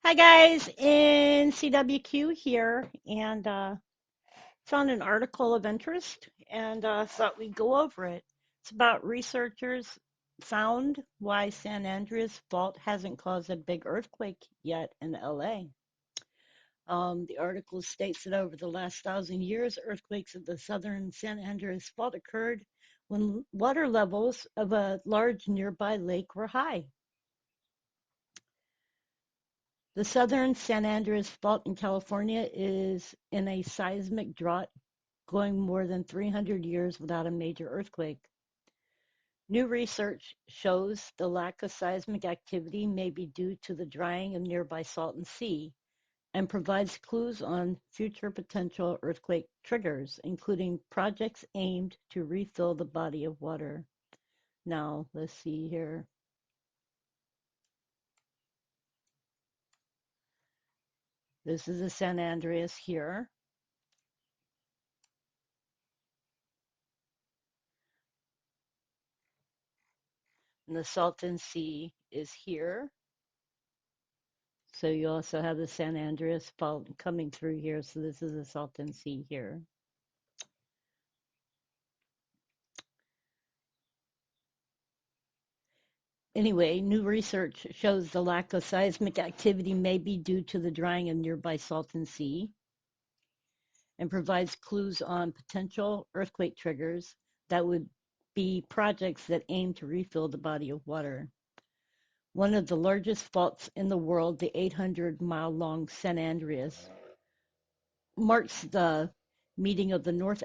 Hi guys, NCWQ here, and found an article of interest and thought we'd go over it. It's about researchers found why San Andreas Fault hasn't caused a big earthquake yet in LA. The article states that over the last 1,000 years, earthquakes at the southern San Andreas Fault occurred when water levels of a large nearby lake were high. The southern San Andreas Fault in California is in a seismic drought going more than 300 years without a major earthquake. New research shows the lack of seismic activity may be due to the drying of nearby Salton Sea and provides clues on future potential earthquake triggers, including projects aimed to refill the body of water. Now, let's see here. This is the San Andreas here. And the Salton Sea is here. So you also have the San Andreas Fault coming through here. So this is the Salton Sea here. Anyway, new research shows the lack of seismic activity may be due to the drying of nearby Salton Sea and provides clues on potential earthquake triggers that would be projects that aim to refill the body of water. One of the largest faults in the world, the 800-mile-long San Andreas, marks the meeting of the North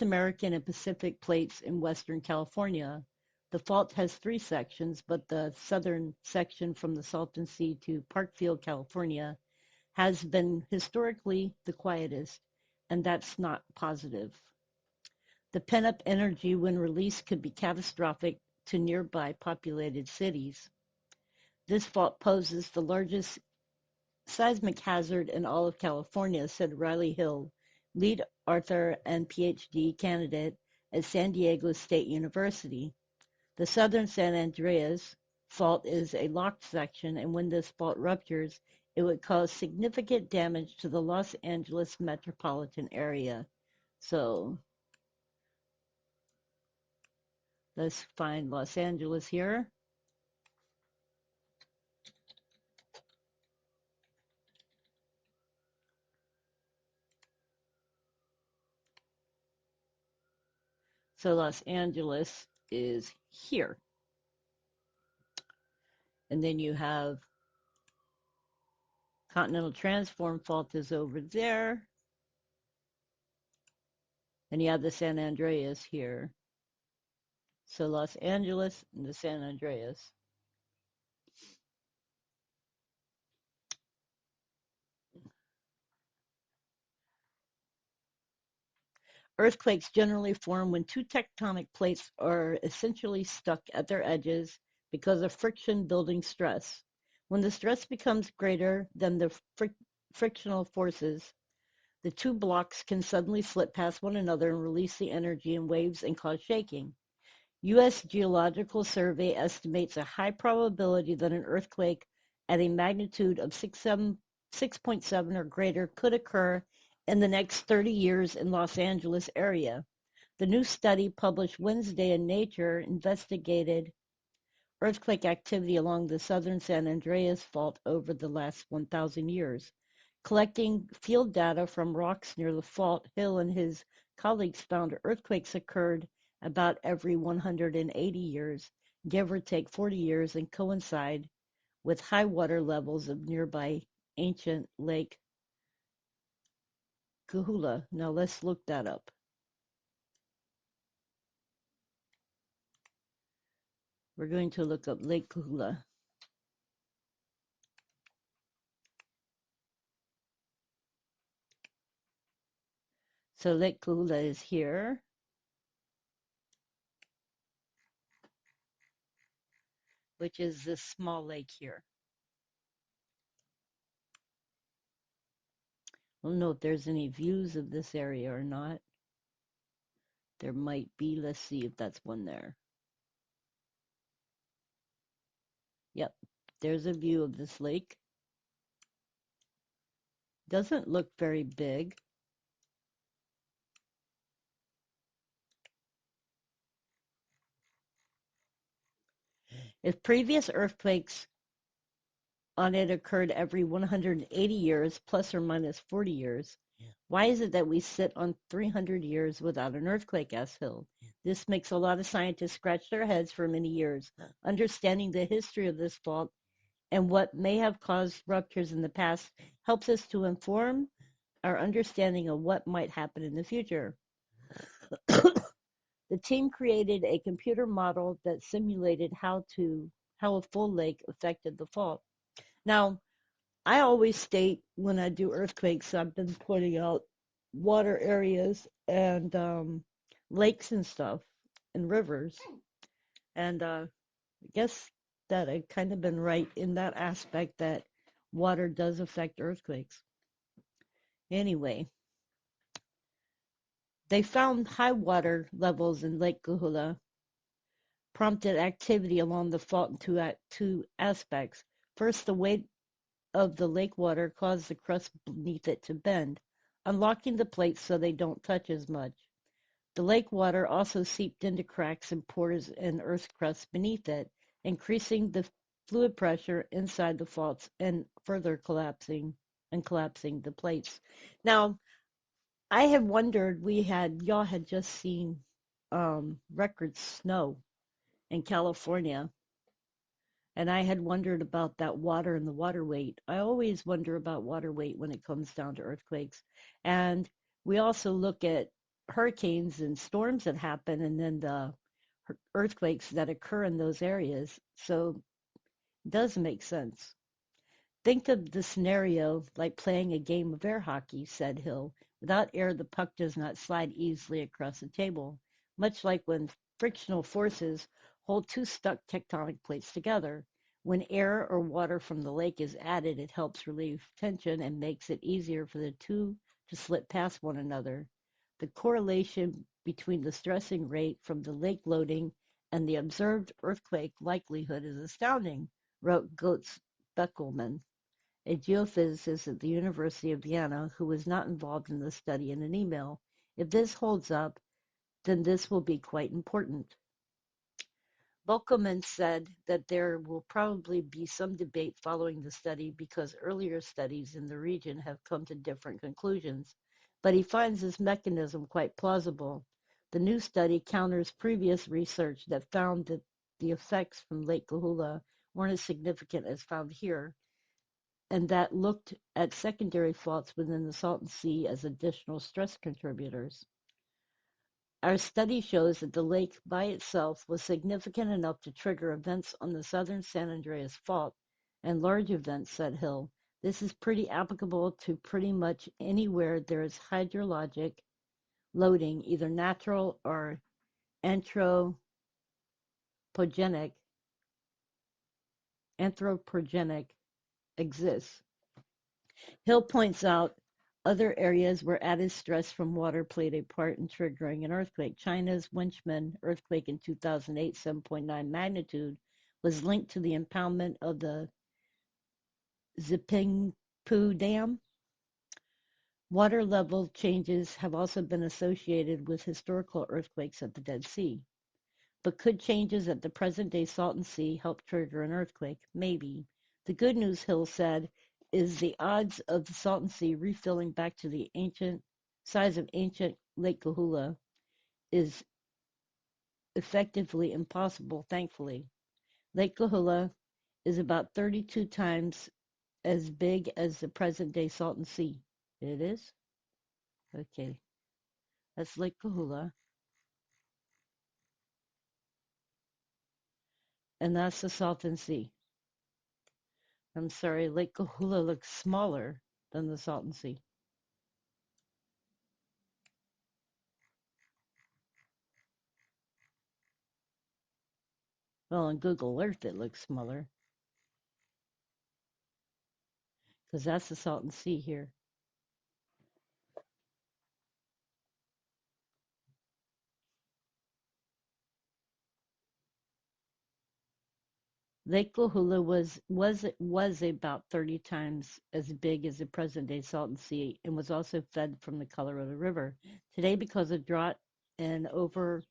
American and Pacific plates in Western California. The fault has three sections, but the southern section from the Salton Sea to Parkfield, California, has been historically the quietest, and that's not positive. The pent-up energy when released could be catastrophic to nearby populated cities. This fault poses the largest seismic hazard in all of California, said Riley Hill, lead author and PhD candidate at San Diego State University. The southern San Andreas fault is a locked section, and when this fault ruptures, it would cause significant damage to the Los Angeles metropolitan area. So let's find Los Angeles here. So Los Angeles is here. And then you have Continental Transform Fault is over there. And you have the San Andreas here. So Los Angeles and the San Andreas. Earthquakes generally form when two tectonic plates are essentially stuck at their edges because of friction building stress. When the stress becomes greater than the frictional forces, the two blocks can suddenly slip past one another and release the energy in waves and cause shaking. U.S. Geological Survey estimates a high probability that an earthquake at a magnitude of 6.7 or greater could occur in the next 30 years in Los Angeles area. The new study published Wednesday in Nature investigated earthquake activity along the southern San Andreas Fault over the last 1,000 years. Collecting field data from rocks near the fault, Hill and his colleagues found earthquakes occurred about every 180 years, give or take 40 years, and coincide with high water levels of nearby ancient Lake Kahula. Now let's look that up. We're going to look up Lake Kahula. So Lake Kahula is here. Which is this small lake here. I don't know if there's any views of this area or not. There might be. Let's see if that's one there. Yep, there's a view of this lake. Doesn't look very big. If previous earthquakes on it occurred every 180 years, plus or minus 40 years, why is it that we sit on 300 years without an earthquake? Asked Hill. This makes a lot of scientists scratch their heads for many years. Understanding the history of this fault and what may have caused ruptures in the past helps us to inform our understanding of what might happen in the future. The team created a computer model that simulated how a full lake affected the fault. Now, I always state when I do earthquakes, I've been pointing out water areas and lakes and stuff and rivers. And I guess that I've kind of been right in that aspect that water does affect earthquakes. Anyway, they found high water levels in Lake Kahula prompted activity along the fault in two aspects. First, the weight of the lake water caused the crust beneath it to bend, unlocking the plates so they don't touch as much. The lake water also seeped into cracks and pores in Earth's crust beneath it, increasing the fluid pressure inside the faults and further collapsing the plates. Now, I had wondered, y'all had just seen record snow in California, and I had wondered about that water and the water weight. I always wonder about water weight when it comes down to earthquakes. And we also look at hurricanes and storms that happen and then the earthquakes that occur in those areas. So it does make sense. Think of the scenario like playing a game of air hockey, said Hill. Without air, the puck does not slide easily across the table, much like when frictional forces hold two stuck tectonic plates together. When air or water from the lake is added, it helps relieve tension and makes it easier for the two to slip past one another. The correlation between the stressing rate from the lake loading and the observed earthquake likelihood is astounding, wrote Goetz Beckelman, a geophysicist at the University of Vienna who was not involved in the study, in an email. If this holds up, then this will be quite important. Bokelman said that there will probably be some debate following the study because earlier studies in the region have come to different conclusions, but he finds this mechanism quite plausible. The new study counters previous research that found that the effects from Lake Kahula weren't as significant as found here, and that looked at secondary faults within the Salton Sea as additional stress contributors. Our study shows that the lake by itself was significant enough to trigger events on the southern San Andreas Fault and large events, said Hill. This is pretty applicable to pretty much anywhere there is hydrologic loading, either natural or anthropogenic, anthropogenic exists. Hill points out other areas where added stress from water played a part in triggering an earthquake. China's Wenchman earthquake in 2008, 7.9 magnitude, was linked to the impoundment of the Zipingpu Dam. Water level changes have also been associated with historical earthquakes at the Dead Sea. But could changes at the present-day Salton Sea help trigger an earthquake? Maybe. The good news, Hill said, is the odds of the Salton Sea refilling back to the ancient size of ancient Lake Kahula is effectively impossible, thankfully. Lake Kahula is about 32 times as big as the present-day Salton Sea. It is? Okay. That's Lake Kahula. And that's the Salton Sea. I'm sorry, Lake Kahula looks smaller than the Salton Sea. Well, on Google Earth it looks smaller because that's the Salton Sea here. Lake Lahula was about 30 times as big as the present-day Salton Sea and was also fed from the Colorado River. Today, because of drought and over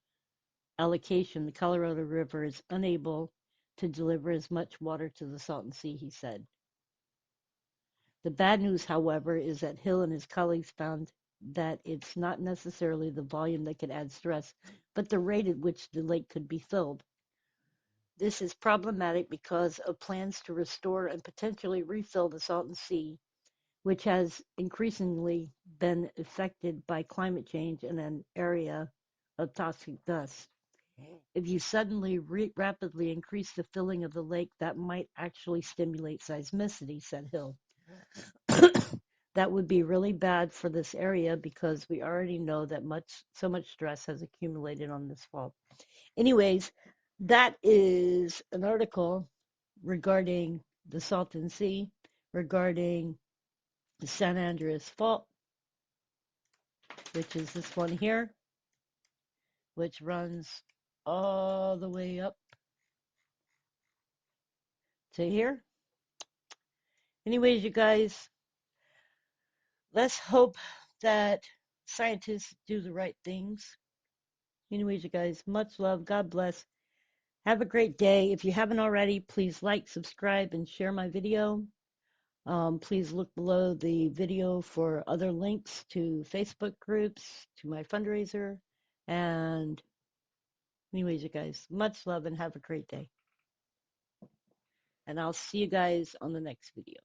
allocation, the Colorado River is unable to deliver as much water to the Salton Sea, he said. The bad news, however, is that Hill and his colleagues found that it's not necessarily the volume that could add stress, but the rate at which the lake could be filled. This is problematic because of plans to restore and potentially refill the Salton Sea, which has increasingly been affected by climate change in an area of toxic dust. If you suddenly rapidly increase the filling of the lake, that might actually stimulate seismicity, said Hill. That would be really bad for this area because we already know that so much stress has accumulated on this fault. Anyways, that is an article regarding the Salton Sea, regarding the San Andreas Fault, which is this one here, which runs all the way up to here. Anyways, you guys, let's hope that scientists do the right things. Anyways, you guys, much love. God bless. Have a great day. If you haven't already, please like, subscribe, and share my video. Please look below the video for other links to Facebook groups, to my fundraiser. And anyways, you guys, much love and have a great day. And I'll see you guys on the next video.